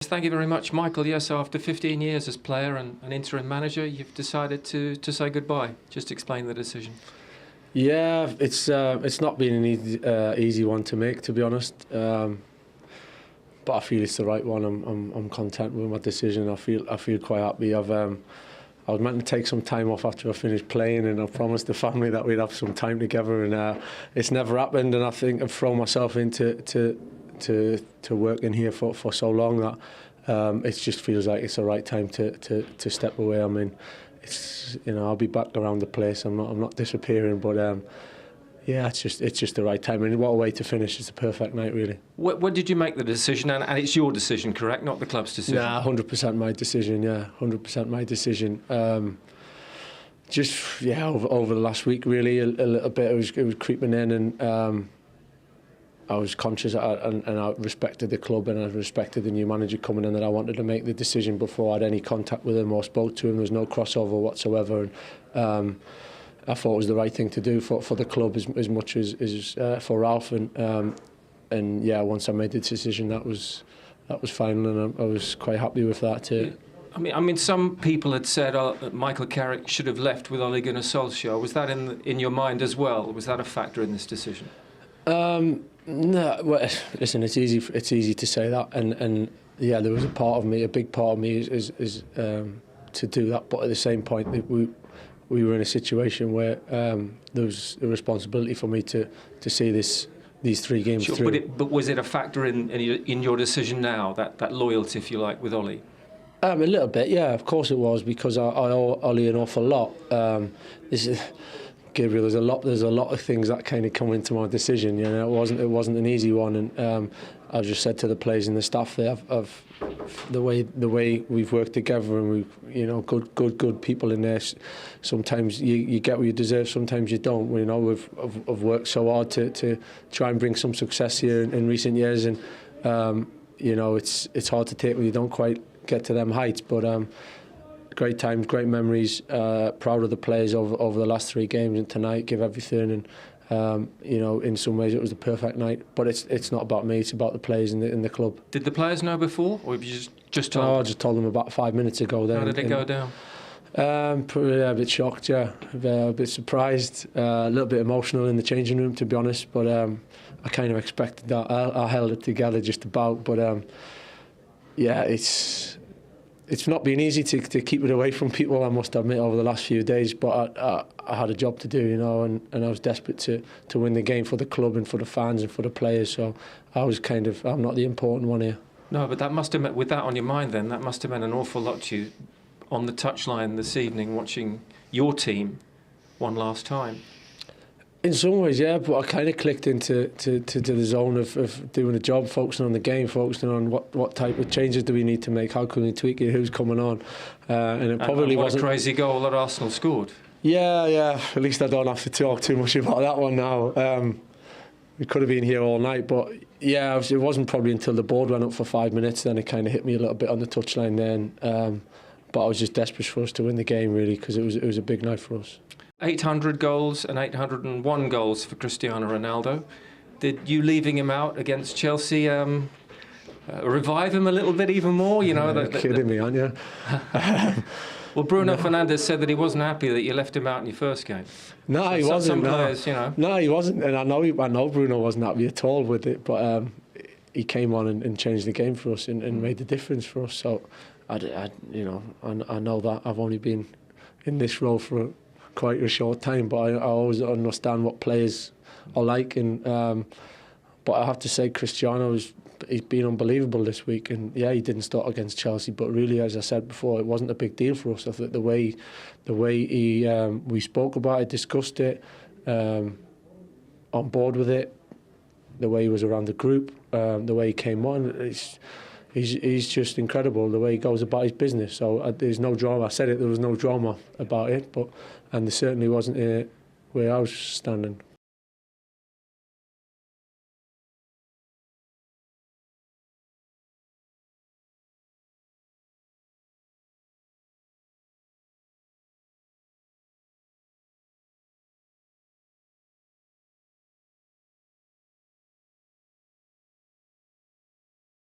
Thank you very much, Michael. Yes, after 15 years as player and an interim manager, you've decided to say goodbye. Just explain the decision. Yeah, it's not been an easy one to make, to be honest. But I feel it's the right one. I'm content with my decision. I feel quite happy. I was meant to take some time off after I finished playing, and I promised the family that we'd have some time together, and it's never happened. And I think I've thrown myself into working here for so long that it just feels like it's the right time to step away. I mean, I'll be back around the place. I'm not disappearing, but yeah, it's just the right time. And what a way to finish! It's a perfect night, really. When did you make the decision? And it's your decision, correct? Not the club's decision. Nah, 100% my decision. Yeah, 100% my decision. Just over the last week, really, a little bit. It was creeping in, and I was conscious, and I respected the club, and I respected the new manager coming in, that I wanted to make the decision before I had any contact with him or spoke to him. There was no crossover whatsoever, and I thought it was the right thing to do for the club as much as for Ralph, and yeah, once I made the decision, that was final, and I was quite happy with that too. I mean, some people had said that Michael Carrick should have left with Ole Gunnar Solskjaer. Was that in your mind as well? Was that a factor in this decision? No, well, listen, it's easy to say that, and yeah, there was a big part of me is to do that, but at the same point, we were in a situation where there was a responsibility for me to see these 3 games through. But was it a factor in your decision now, that loyalty, if you like, with Ole? A little bit, yeah, of course it was, because I owe Ole an awful lot. Gabriel, there's a lot of things that kind of come into my decision. You know, it wasn't an easy one, and I just said to the players and the staff there, of the way we've worked together, and good people in there. Sometimes you get what you deserve, sometimes you don't. We've worked so hard to try and bring some success here in recent years, and it's hard to take when you don't quite get to them heights, but. Great times, great memories. Proud of the players over the last 3 games, and tonight give everything. And in some ways it was the perfect night. But it's not about me; it's about the players in the club. Did the players know before, or have you just told them? No, I just told them about 5 minutes ago. How did it go down? Probably a bit shocked, yeah, a bit surprised, a little bit emotional in the changing room, to be honest. But I kind of expected that. I held it together just about. But yeah, It's not been easy to keep it away from people, I must admit, over the last few days. But I had a job to do, and I was desperate to win the game for the club and for the fans and for the players. So I'm not the important one here. No, but that must have meant, with that on your mind then, that must have meant an awful lot to you on the touchline this evening, watching your team one last time. In some ways, yeah, but I kind of clicked into the zone of doing a job, focusing on the game, focusing on what type of changes do we need to make, how can we tweak it, who's coming on, and it probably wasn't. What a crazy goal that Arsenal scored. Yeah. At least I don't have to talk too much about that one now. We could have been here all night, but yeah, it wasn't probably until the board went up for 5 minutes, then it kind of hit me a little bit on the touchline then. But I was just desperate for us to win the game, really, because it was a big night for us. 800 goals and 801 goals for Cristiano Ronaldo. Did you leaving him out against Chelsea revive him a little bit even more? You're kidding me, aren't you? Well, Bruno Fernandes said that he wasn't happy that you left him out in your first game. No, he wasn't. Some players, No, he wasn't, and I know Bruno wasn't happy at all with it, but he came on and changed the game for us and made the difference for us. So I know that I've only been in this role for quite a short time, but I always understand what players are like, and but I have to say Cristiano he's been unbelievable this week, and yeah, he didn't start against Chelsea, but really, as I said before, it wasn't a big deal for us. I thought the way he we spoke about it, discussed it, on board with it, the way he was around the group, the way he came on, he's just incredible, the way he goes about his business. So there's no drama. I said it, there was no drama about it, and there certainly wasn't where I was standing.